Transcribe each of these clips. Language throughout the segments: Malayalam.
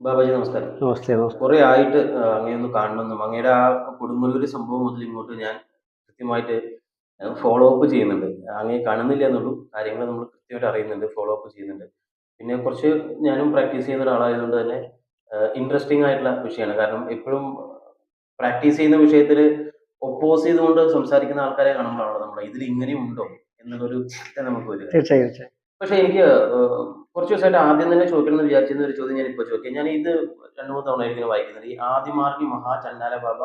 ബാബാജി നമസ്കാരം. നമസ്തേ, നമസ്തേ. കുറെ ആയിട്ട് അങ്ങയെയൊന്ന് കാണണമെന്നും അങ്ങയുടെ ആ കൊടുങ്ങല്ലൂര് സംഭവം മുതൽ ഇങ്ങോട്ട് ഞാൻ കൃത്യമായിട്ട് ഫോളോ അപ്പ് ചെയ്യുന്നുണ്ട്. അങ്ങയെ കാണുന്നില്ല എന്നുള്ളൂ. കാര്യങ്ങൾ നമ്മൾ കൃത്യമായിട്ട് അറിയുന്നുണ്ട്. ഫോളോ അപ്പ് ചെയ്യുന്നുണ്ട്. പിന്നെ കുറച്ച് ഞാനും പ്രാക്ടീസ് ചെയ്യുന്ന ഒരാളായതുകൊണ്ട് തന്നെ ഇൻട്രസ്റ്റിംഗ് ആയിട്ടുള്ള വിഷയമാണ്. കാരണം എപ്പോഴും പ്രാക്ടീസ് ചെയ്യുന്ന വിഷയത്തിൽ ഒപ്പോസ് ചെയ്തുകൊണ്ട് സംസാരിക്കുന്ന ആൾക്കാരെ കാണുമ്പോഴാണല്ലോ നമ്മൾ ഇതിൽ ഇങ്ങനെയും ഉണ്ടോ എന്നുള്ളൊരു ചിന്ത നമുക്ക് വരിക. തീർച്ചയായും, തീർച്ചയായും. പക്ഷെ എനിക്ക് കുറച്ച് ദിവസമായിട്ട് ആദ്യം തന്നെ ചോദിക്കണമെന്ന് വിചാരിച്ചിരുന്ന ഒരു ചോദ്യം ഞാനിപ്പോൾ ചോദിക്കാം. ഞാൻ ഇത് 2, 3 തവണ ഇങ്ങനെ വായിക്കുന്നത്. ഈ ആദിമാർഗി മഹാ ചണ്ടാല ബാബ,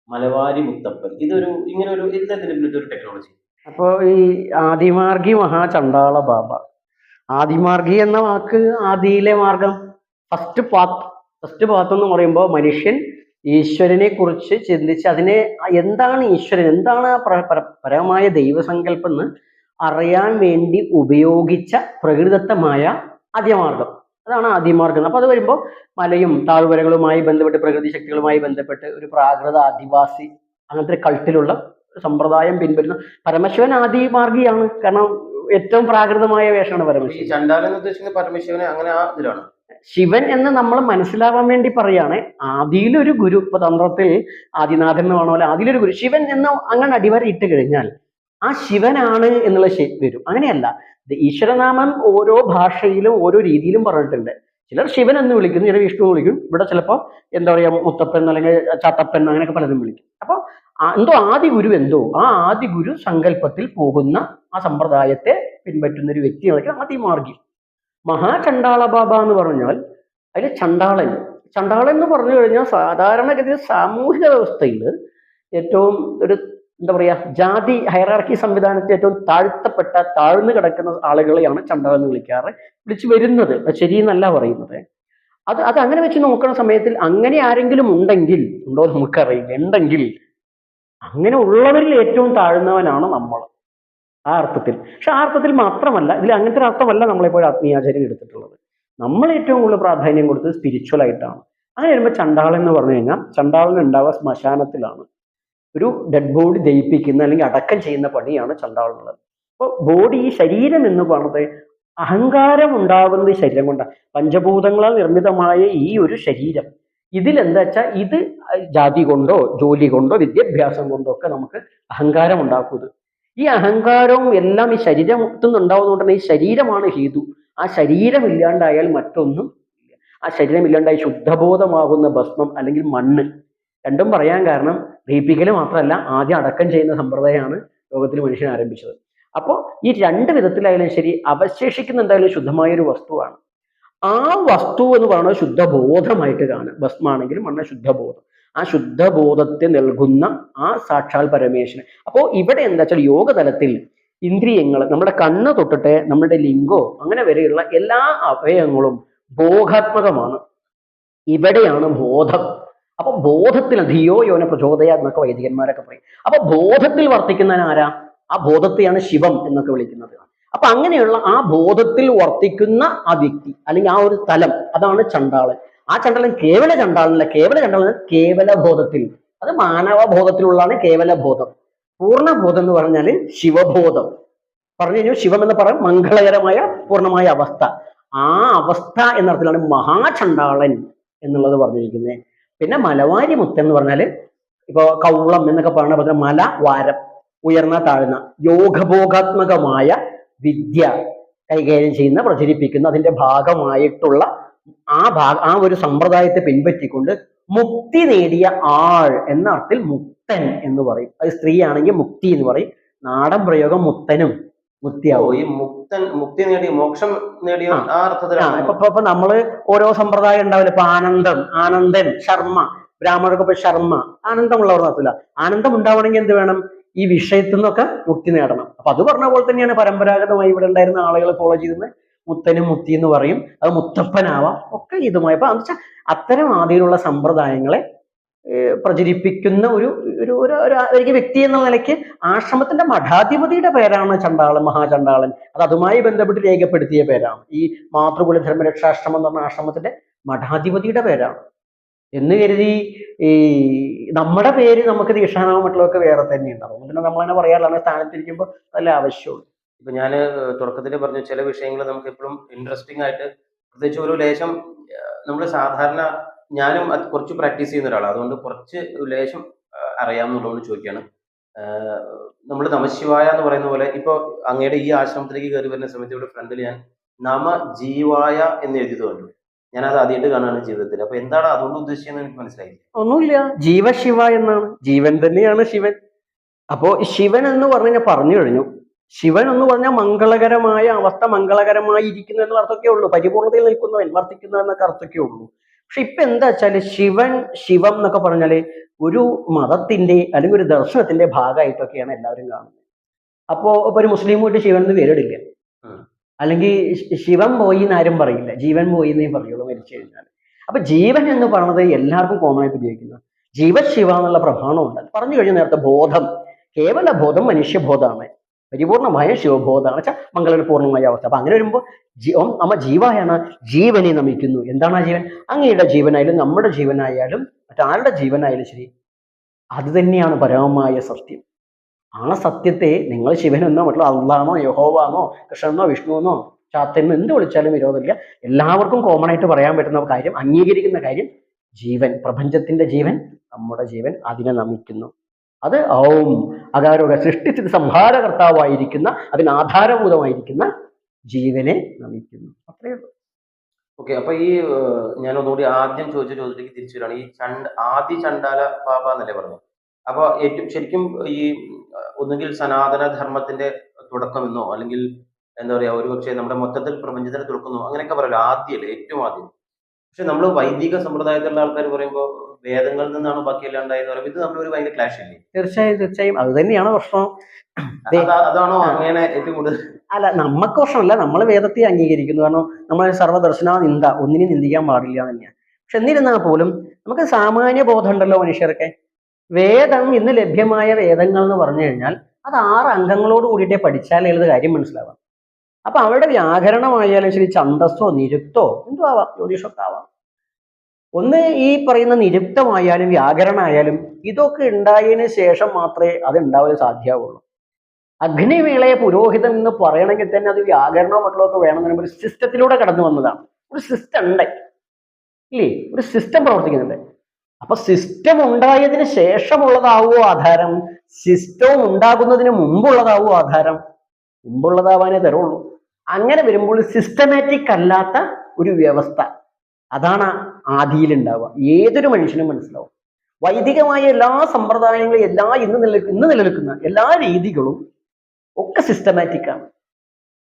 മലബാരി മുത്തപ്പൻ. ഇങ്ങനെ ഒരു ഇതിന്റെ പിന്നിലത്തെ ഒരു ടെക്നോളജി. അപ്പോ ഈ ആദിമാർഗി മഹാചണ്ടാള ബാബ. ആദിമാർഗി എന്ന വാക്ക് ആദിയിലെ മാർഗം, ഫസ്റ്റ് പാത്ത്. ഫസ്റ്റ് പാത്ത് എന്ന് പറയുമ്പോൾ മനുഷ്യൻ ഈശ്വരനെ കുറിച്ച് ചിന്തിച്ച് അതിനെ എന്താണ് ഈശ്വരൻ, എന്താണ് ആ പരമായ ദൈവസങ്കല്പം എന്ന് അറിയാൻ വേണ്ടി ഉപയോഗിച്ച പ്രകൃതിദത്തമായ ആദ്യമാർഗം. അതാണ് ആദിമാർഗം. അപ്പൊ അത് വരുമ്പോൾ മലയും താഴ്വരകളുമായി ബന്ധപ്പെട്ട് പ്രകൃതി ശക്തികളുമായി ബന്ധപ്പെട്ട് ഒരു പ്രാകൃത ആദിവാസി അങ്ങനത്തെ കൾട്ടിലുള്ള സമ്പ്രദായം പിൻവരുന്ന പരമശിവൻ ആദിമാർഗിയാണ്. കാരണം ഏറ്റവും പ്രാകൃതമായ വേഷമാണ് ഈ പരമശിവൻ. ചണ്ടാലൻ എന്ന് ഉദ്ദേശിക്കുന്നത് പരമശിവനെ അങ്ങനെ ആ ഇതിലാണ്. ശിവൻ എന്ന് നമ്മൾ മനസ്സിലാവാൻ വേണ്ടി പറയാണ്. ആദിയിലൊരു ഗുരു, ഇപ്പൊ തന്ത്രത്തിൽ ആദിനാഥൻ എന്ന് പറഞ്ഞ പോലെ ആദിയിലൊരു ഗുരു ശിവൻ എന്ന് അങ്ങനെ അടിവര ഇട്ട് കഴിഞ്ഞാൽ ആ ശിവനാണ് എന്നുള്ള വരും. അങ്ങനെയല്ല, ഈശ്വരനാമം ഓരോ ഭാഷയിലും ഓരോ രീതിയിലും പറഞ്ഞിട്ടുണ്ട്. ചിലർ ശിവൻ എന്ന് വിളിക്കുന്നു, ചിലർ വിഷ്ണു വിളിക്കും. ഇവിടെ ചിലപ്പോൾ എന്താ പറയാ മുത്തപ്പൻ അല്ലെങ്കിൽ ചാത്തപ്പൻ അങ്ങനെയൊക്കെ പലതും വിളിക്കും. അപ്പൊ എന്തോ ആദി ഗുരു എന്തോ ആ ആദി ഗുരു സങ്കല്പത്തിൽ പോകുന്ന ആ സമ്പ്രദായത്തെ പിൻപറ്റുന്ന ഒരു വ്യക്തിയാണ് ആദിമാർഗി. മഹാചണ്ടാള ബാബ എന്ന് പറഞ്ഞാൽ അതിൽ ചണ്ടാളൻ. ചണ്ടാളൻ എന്ന് പറഞ്ഞു കഴിഞ്ഞാൽ സാധാരണഗതിയിൽ സാമൂഹിക വ്യവസ്ഥയിൽ ഏറ്റവും ഒരു എന്താ പറയാ ജാതി ഹൈറാർക്കി സംവിധാനത്തിൽ ഏറ്റവും താഴ്ത്തപ്പെട്ട താഴ്ന്നു കിടക്കുന്ന ആളുകളെയാണ് ചണ്ടാളൻ എന്ന് വിളിച്ചു വരുന്നത്. ശരിയെന്നല്ല പറയുന്നത്. അത് അങ്ങനെ വെച്ച് നോക്കുന്ന സമയത്തിൽ അങ്ങനെ ആരെങ്കിലും ഉണ്ടെങ്കിൽ ഉണ്ടോ നമുക്കറിയില്ല. ഉണ്ടെങ്കിൽ അങ്ങനെ ഉള്ളവരിൽ ഏറ്റവും താഴ്ന്നവനാണ് നമ്മൾ ആ അർത്ഥത്തിൽ. പക്ഷെ ആ അർത്ഥത്തിൽ മാത്രമല്ല, ഇതിൽ അങ്ങനത്തെ ഒരു അർത്ഥമല്ല നമ്മളെപ്പോഴും ആത്മീയാചാര്യം എടുത്തിട്ടുള്ളത്. നമ്മൾ ഏറ്റവും കൂടുതൽ പ്രാധാന്യം കൊടുത്തത് സ്പിരിച്വൽ ആയിട്ടാണ്. അങ്ങനെ വരുമ്പോൾ ചണ്ടാളൻ എന്ന് പറഞ്ഞു കഴിഞ്ഞാൽ ചണ്ടാളൻ ഉണ്ടാവുക ശ്മശാനത്തിലാണ്. ഒരു ഡെഡ് ബോഡി ദഹിപ്പിക്കുന്ന അല്ലെങ്കിൽ അടക്കം ചെയ്യുന്ന പണിയാണ് ചണ്ടാളനുള്ളത്. അപ്പോൾ ബോഡി, ഈ ശരീരം എന്ന് പറയുന്നത് അഹങ്കാരം ഉണ്ടാകുന്നത് ശരീരം കൊണ്ടാണ്. പഞ്ചഭൂതങ്ങളാൽ നിർമ്മിതമായ ഈ ഒരു ശരീരം ഇതിലെന്താ വെച്ചാൽ ഇത് ജാതി കൊണ്ടോ ജോലി കൊണ്ടോ വിദ്യാഭ്യാസം കൊണ്ടോ ഒക്കെ നമുക്ക് അഹങ്കാരം ഉണ്ടാക്കുന്നത്. ഈ അഹങ്കാരവും എല്ലാം ഈ ശരീരത്തിൽ നിന്നുണ്ടാവുന്നതുകൊണ്ട് തന്നെ ഈ ശരീരമാണ് ഹേതു. ആ ശരീരം ഇല്ലാണ്ടായാൽ മറ്റൊന്നും ഇല്ല. ആ ശരീരം ഇല്ലാണ്ടായി ശുദ്ധബോധമാകുന്ന ഭസ്മം അല്ലെങ്കിൽ മണ്ണ്, രണ്ടും പറയാൻ കാരണം ദഹിപ്പിക്കൽ മാത്രമല്ല, ആദ്യം അടക്കം ചെയ്യുന്ന സമ്പ്രദായമാണ് ലോകത്തിൽ മനുഷ്യൻ ആരംഭിച്ചത്. അപ്പോൾ ഈ രണ്ട് വിധത്തിലായാലും ശരി, അവശേഷിക്കുന്ന എന്തായാലും ശുദ്ധമായ ഒരു വസ്തുവാണ്. ആ വസ്തു എന്ന് പറയുന്നത് ശുദ്ധബോധമായിട്ട് കാണുക. ഭസ്മാണെങ്കിലും മണ്ണ ശുദ്ധബോധം. ആ ശുദ്ധബോധത്തെ നൽകുന്ന ആ സാക്ഷാൽ പരമേശ്വരൻ. അപ്പോൾ ഇവിടെ എന്താ വെച്ചാൽ യോഗതലത്തിൽ ഇന്ദ്രിയങ്ങൾ, നമ്മുടെ കണ്ണ് തൊട്ടിട്ട് നമ്മുടെ ലിംഗോ അങ്ങനെ വരെയുള്ള എല്ലാ അവയവങ്ങളും ബോധാത്മകമാണ്. ഇവിടെയാണ് ബോധം. അപ്പൊ ബോധത്തിൽ ധിയോ യോന പ്രചോദയ എന്നൊക്കെ വൈദികന്മാരൊക്കെ പറയും. അപ്പൊ ബോധത്തിൽ വർത്തിക്കുന്നവൻ ആരാ? ആ ബോധത്തെയാണ് ശിവം എന്നൊക്കെ വിളിക്കുന്നത്. അപ്പൊ അങ്ങനെയുള്ള ആ ബോധത്തിൽ വർത്തിക്കുന്ന ആ വ്യക്തി അല്ലെങ്കിൽ ആ ഒരു തലം, അതാണ് ചണ്ടാളൻ. ആ ചണ്ടാളൻ കേവല ചണ്ടാളനല്ല. കേവല ചണ്ടാളൻ കേവല ബോധത്തിൽ, അത് മാനവ ബോധത്തിലുള്ളതാണ് കേവല ബോധം. പൂർണ്ണബോധം എന്ന് പറഞ്ഞാൽ ശിവബോധം. പറഞ്ഞു കഴിഞ്ഞാൽ ശിവം എന്ന് പറയാം മംഗളകരമായ പൂർണ്ണമായ അവസ്ഥ. ആ അവസ്ഥ എന്നർത്ഥത്തിലാണ് മഹാചണ്ടാളൻ എന്നുള്ളത് പറഞ്ഞിരിക്കുന്നത്. പിന്നെ മലവാരി മുത്തൻ എന്ന് പറഞ്ഞാല് ഇപ്പൊ കൗളം എന്നൊക്കെ പറഞ്ഞ പോലെ മല വാരം, ഉയർന്ന താഴ്ന്ന യോഗഭോഗാത്മകമായ വിദ്യ കൈകാര്യം ചെയ്യുന്ന, പ്രചരിപ്പിക്കുന്ന, അതിന്റെ ഭാഗമായിട്ടുള്ള ആ ഒരു സമ്പ്രദായത്തെ പിൻപറ്റിക്കൊണ്ട് മുക്തി നേടിയ ആൾ എന്ന അർത്ഥത്തിൽ മുക്തൻ എന്ന് പറയും. അത് സ്ത്രീ ആണെങ്കിൽ മുക്തി എന്ന് പറയും. നാടൻ പ്രയോഗം മുക്തനും മുക്തിയാവും. ഈ മുക്തി നേടിയ മോക്ഷം നേടിയ ആ അർത്ഥത്തിലാണ്. ഇപ്പൊ നമ്മള് ഓരോ സമ്പ്രദായം ഉണ്ടാവില്ല. ഇപ്പൊ ആനന്ദൻ, ശർമ്മ, ബ്രാഹ്മണർക്ക് ഇപ്പൊ ശർമ്മ, ആനന്ദമുള്ളവർ നടത്തില്ല. ആനന്ദം ഉണ്ടാവണമെങ്കിൽ എന്ത് വേണം? ഈ വിഷയത്തിൽ നിന്നൊക്കെ മുക്തി നേടണം. അപ്പൊ അത് പറഞ്ഞ പോലെ തന്നെയാണ് പരമ്പരാഗതമായി ഇവിടെ ഉണ്ടായിരുന്ന ആളുകൾ ഫോളോ ചെയ്യുന്നത്. മുത്തനും മുക്തി എന്ന് പറയും. അത് മുത്തപ്പനാവാം, ഒക്കെ ഇതുമായി. അപ്പൊ വെച്ചാൽ അത്തരം ആദിയിലുള്ള സമ്പ്രദായങ്ങളെ പ്രചരിപ്പിക്കുന്ന ഒരു വ്യക്തി എന്ന നിലയ്ക്ക് ആശ്രമത്തിന്റെ മഠാധിപതിയുടെ പേരാണ് ചണ്ടാളൻ, മഹാചണ്ടാളൻ. അത് അതുമായി ബന്ധപ്പെട്ട് രേഖപ്പെടുത്തിയ പേരാണ്. ഈ മാതൃകുല ധർമ്മരക്ഷാശ്രമം എന്ന് പറഞ്ഞ ആശ്രമത്തിന്റെ മഠാധിപതിയുടെ പേരാണ്. എന്ന് കരുതി ഈ നമ്മുടെ പേര് നമുക്ക് ദീക്ഷാനാമം മറ്റുള്ളതൊക്കെ വേറെ തന്നെ ഉണ്ടാവും. പിന്നെ നമ്മൾ തന്നെ പറയാറില്ല, അങ്ങനെ സ്ഥാനത്തിരിക്കുമ്പോൾ അതല്ലേ ആവശ്യമുള്ളൂ. ഇപ്പൊ ഞാൻ തുടക്കത്തിൽ പറഞ്ഞു ചില വിഷയങ്ങൾ നമുക്ക് എപ്പോഴും ഇൻട്രസ്റ്റിംഗ് ആയിട്ട് പ്രത്യേകിച്ച് ഒരു ലേശം നമ്മൾ സാധാരണ ഞാനും അത് കുറച്ച് പ്രാക്ടീസ് ചെയ്യുന്ന ഒരാളാണ്. അതുകൊണ്ട് കുറച്ച് ലേശം അറിയാമെന്നുള്ളതുകൊണ്ട് ചോദിക്കുകയാണ്. നമ്മൾ നമഃശിവായ എന്ന് പറയുന്ന പോലെ ഇപ്പോൾ അങ്ങയുടെ ഈ ആശ്രമത്തിലേക്ക് കയറി വരുന്ന സമയത്ത് ഇവിടെ ഫ്രണ്ടിൽ ഞാൻ നമ ജീവായ എന്ന് എഴുതിയത് കണ്ടു. ഞാനത് ആദ്യമായിട്ട് കാണുകയാണ് ജീവിതത്തിൽ. അപ്പൊ എന്താണ് അതുകൊണ്ട് ഉദ്ദേശിച്ചതെന്ന് എനിക്ക് മനസ്സിലായില്ല. ഒന്നുമില്ല, ജീവശിവ എന്നാണ്. ജീവൻ തന്നെയാണ് ശിവൻ. അപ്പോ ശിവൻ എന്ന് പറഞ്ഞ് ഞാൻ പറഞ്ഞു കഴിഞ്ഞു. ശിവൻ എന്ന് പറഞ്ഞാൽ മംഗളകരമായ അവസ്ഥ, മംഗളകരമായി ഇരിക്കുന്നു എന്നുള്ള അർത്ഥമൊക്കെ ഉള്ളൂ. പരിപൂർണതയിൽ നിൽക്കുന്നവൻ, വർത്തിക്കുന്നു എന്നൊക്കെ അർത്ഥമൊക്കെ ഉള്ളൂ. പക്ഷെ ഇപ്പൊ എന്താ വെച്ചാല് ശിവൻ, ശിവം എന്നൊക്കെ പറഞ്ഞാല് ഒരു മതത്തിന്റെ അല്ലെങ്കിൽ ഒരു ദർശനത്തിന്റെ ഭാഗമായിട്ടൊക്കെയാണ് എല്ലാവരും കാണുന്നത്. അപ്പോ ഇപ്പൊ ഒരു മുസ്ലിം പോയിട്ട് ശിവൻ എന്ന് പേരിടില്ല, ഉം. അല്ലെങ്കിൽ ശിവൻ പോയി എന്ന് ആരും പറയില്ല, ജീവൻ പോയി എന്നേ പറയുള്ളൂ മരിച്ചു കഴിഞ്ഞാൽ. അപ്പൊ ജീവൻ എന്ന് പറയുന്നത് എല്ലാവർക്കും കോമൺ ആയിട്ട് ഉപയോഗിക്കുന്നത്. ജീവശിവ എന്നുള്ള പ്രമാണമുണ്ട്. അത് പറഞ്ഞു കഴിഞ്ഞ നേരത്തെ ബോധം, കേവല ബോധം മനുഷ്യബോധമാണ്, പരിപൂർണമായ ശിവബോധമാണ്, വെച്ചാൽ മംഗളപൂർണമായ അവസ്ഥ. അപ്പൊ അങ്ങനെ വരുമ്പോൾ നമ്മ ജീവായാണ്, ജീവനെ നമിക്കുന്നു. എന്താണ് ആ ജീവൻ? അങ്ങയുടെ ജീവനായാലും നമ്മുടെ ജീവനായാലും മറ്റാരുടെ ജീവനായാലും ശരി, അത് തന്നെയാണ് പരമമായ സത്യം. ആ സത്യത്തെ നിങ്ങൾ ശിവനെന്നോ മറ്റുള്ള അള്ളാണോ യഹോവാണോ കൃഷ്ണനോ വിഷ്ണുവെന്നോ ചാത്തനോ എന്ത് വിളിച്ചാലും വിരോധമില്ല. എല്ലാവർക്കും കോമൺ ആയിട്ട് പറയാൻ പറ്റുന്ന കാര്യം, അംഗീകരിക്കുന്ന കാര്യം, ജീവൻ, പ്രപഞ്ചത്തിന്റെ ജീവൻ, നമ്മുടെ ജീവൻ, അതിനെ നമിക്കുന്നു. അത് ഓം അകാരോഗ സൃഷ്ടിച്ചത് സംഹാരകർത്താവായിരിക്കുന്ന, അതിന് ആധാരഭൂതമായിരിക്കുന്ന ജീവനെ നമിക്കുന്നു. അത്രയേ ഉള്ളൂ. ഓക്കെ. അപ്പൊ ഈ ഞാൻ ഒന്നുകൂടി ആദ്യം ചോദിച്ച ചോദ്യത്തിലേക്ക് തിരിച്ചു വരികയാണ്. ഈ ആദി ചണ്ടാല ബാബ എന്നല്ലേ പറഞ്ഞു? അപ്പൊ ഏറ്റവും ശരിക്കും ഈ ഒന്നുകിൽ സനാതന ധർമ്മത്തിന്റെ തുടക്കമെന്നോ അല്ലെങ്കിൽ എന്താ പറയാ ഒരുപക്ഷെ നമ്മുടെ മൊത്തത്തിൽ പ്രപഞ്ചത്തിന്റെ തുടക്കമെന്നോ അങ്ങനെയൊക്കെ പറയല്ലോ, ആദ്യമല്ലേ, ഏറ്റവും ആദ്യം. പക്ഷെ നമ്മൾ വൈദിക സമ്പ്രദായത്തിലുള്ള ആൾക്കാർ പറയുമ്പോൾ വേദങ്ങളിൽ നിന്നാണ് ബാക്കിയെല്ലാം ഉണ്ടായെന്ന് പറയുമ്പോൾ ഇത് നമ്മളൊരു ഭയങ്കര ക്ലാഷ് ഇല്ലേ? തീർച്ചയായും തീർച്ചയായും അത് തന്നെയാണ് പ്രശ്നം. ദേ, അതാണോ അങ്ങനെ ഏറ്റവും കൂടുതൽ? അല്ല, നമുക്ക് പ്രശ്നമല്ല, നമ്മൾ വേദത്തെ അംഗീകരിക്കുന്നു. കാരണം നമ്മൾ സർവ്വദർശന നിന്ദ, ഒന്നിനും നിന്ദിക്കാൻ പാടില്ല എന്ന് തന്നെയാണ്. പക്ഷെ എന്നിരുന്നാൽ പോലും നമുക്ക് സാമാന്യ ബോധം ഉണ്ടല്ലോ മനുഷ്യർക്ക്. വേദം, ഇന്ന് ലഭ്യമായ വേദങ്ങൾ എന്ന് പറഞ്ഞു കഴിഞ്ഞാൽ അത് 6 അംഗങ്ങളോട് കൂടിയിട്ടേ പഠിച്ചാലേ ഇത് കാര്യം മനസ്സിലാവാം. അപ്പൊ അവരുടെ വ്യാകരണമായാലും ശരി, ഛന്ദസ്സോ നിരുക്തോ എന്തോ ആവാം, ജ്യോതിഷമൊക്കെ ആവാം. ഒന്ന് ഈ പറയുന്ന നിരുക്തമായാലും വ്യാകരണമായാലും ഇതൊക്കെ ഉണ്ടായതിനു ശേഷം മാത്രമേ അത് ഉണ്ടാവാൻ സാധ്യമാവുള്ളൂ. അഗ്നിവേളയെ പുരോഹിതം എന്ന് പറയണമെങ്കിൽ തന്നെ അത് വ്യാകരണവും മറ്റുള്ളതൊക്കെ വേണമെന്ന് ഒരു സിസ്റ്റത്തിലൂടെ കടന്നു വന്നതാണ്. ഒരു സിസ്റ്റം ഉണ്ട് ഇല്ലേ, ഒരു സിസ്റ്റം പ്രവർത്തിക്കുന്നുണ്ട്. അപ്പൊ സിസ്റ്റം ഉണ്ടായതിന് ശേഷമുള്ളതാവോ ആധാരം, സിസ്റ്റം ഉണ്ടാകുന്നതിന് മുമ്പുള്ളതാവോ ആധാരം? മുമ്പുള്ളതാവാനേ തരുള്ളൂ. അങ്ങനെ വരുമ്പോൾ സിസ്റ്റമാറ്റിക് അല്ലാത്ത ഒരു വ്യവസ്ഥ, അതാണ് ആദിയിൽ ഉണ്ടാവുക. ഏതൊരു മനുഷ്യനും മനസ്സിലാവും. വൈദികമായ എല്ലാ സമ്പ്രദായങ്ങളും, ഇന്ന് നിലനിൽക്കുന്ന എല്ലാ രീതികളും ഒക്കെ സിസ്റ്റമാറ്റിക് ആണ്,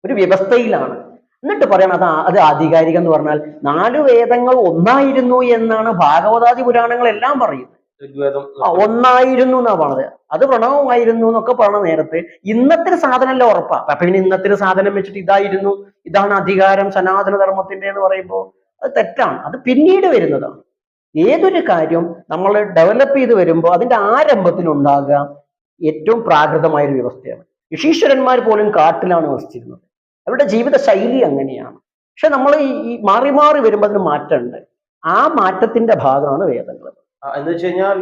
ഒരു വ്യവസ്ഥയിലാണ്. എന്നിട്ട് പറയണം അത് ആധികാരികം എന്ന് പറഞ്ഞാൽ 4 വേദങ്ങൾ ഒന്നായിരുന്നു എന്നാണ് ഭാഗവതാദി പുരാണങ്ങളെല്ലാം പറയുന്നത്. ഒന്നായിരുന്നു എന്നാ പറഞ്ഞത്. അത് പ്രണവമായിരുന്നു എന്നൊക്കെ പറഞ്ഞ നേരത്ത് ഇന്നത്തെ ഒരു സാധനമല്ല ഉറപ്പാ. അപ്പൊ പിന്നെ ഇന്നത്തെ ഒരു സാധനം വെച്ചിട്ട് ഇതാണ് അധികാരം സനാതന ധർമ്മത്തിന്റെ എന്ന് പറയുമ്പോൾ അത് തെറ്റാണ്. അത് പിന്നീട് വരുന്നതാണ്. ഏതൊരു കാര്യം നമ്മൾ ഡെവലപ്പ് ചെയ്ത് വരുമ്പോൾ അതിന്റെ ആരംഭത്തിൽ ഉണ്ടാകുക ഏറ്റവും പ്രാകൃതമായ ഒരു വ്യവസ്ഥയാണ്. ഋഷീശ്വരന്മാർ പോലും കാട്ടിലാണ് വസിച്ചിരുന്നത്. അവരുടെ ജീവിത ശൈലി അങ്ങനെയാണ്. പക്ഷെ നമ്മൾ ഈ മാറി മാറി വരുമ്പോൾ അതിന് മാറ്റമുണ്ട്. ആ മാറ്റത്തിന്റെ ഭാഗമാണ് വേദങ്ങൾ. എന്ന് വെച്ച് കഴിഞ്ഞാൽ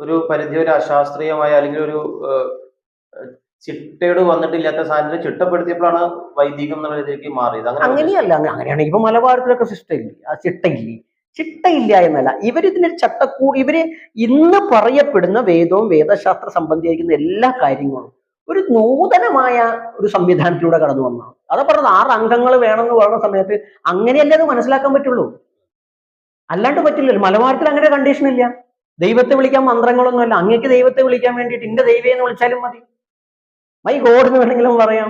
ഒരു പരിധി വരെ അശാസ്ത്രീയമായ അല്ലെങ്കിൽ ഒരു ചിട്ടയോട് വന്നിട്ടില്ലാത്ത സാധനത്തെ ചിട്ടപ്പെടുത്തിയപ്പോഴാണ് വൈദികം എന്നുള്ള രീതിയിലേക്ക് മാറിയത്. അങ്ങനെയല്ല. അങ്ങനെയാണെങ്കിൽ ഇപ്പൊ മലബാരത്തിലൊക്കെ ചിട്ടയില്ല എന്നല്ല, ഇവരിതിന് ചട്ടക്കൂടി, ഇവര് ഇന്ന് പറയപ്പെടുന്ന വേദവും വേദശാസ്ത്ര സംബന്ധിയായിരിക്കുന്ന എല്ലാ കാര്യങ്ങളും ഒരു നൂതനമായ ഒരു സംവിധാനത്തിലൂടെ കടന്നു വന്നതാണ്. അതാ പറഞ്ഞത് 6 അംഗങ്ങൾ വേണമെന്ന് പറയുന്ന സമയത്ത് അങ്ങനെയല്ലേ അത് മനസ്സിലാക്കാൻ പറ്റുള്ളൂ, അല്ലാണ്ട് പറ്റില്ലല്ലോ. മലബാരത്തിൽ അങ്ങനെ കണ്ടീഷൻ ഇല്ല. ദൈവത്തെ വിളിക്കാൻ മന്ത്രങ്ങളൊന്നുമല്ല. അങ്ങേക്ക് ദൈവത്തെ വിളിക്കാൻ വേണ്ടിയിട്ട് ഇന്റെ ദൈവം എന്ന് വിളിച്ചാലും മതി, മൈ ഗോഡ് എന്ന് വേണമെങ്കിലും പറയാം.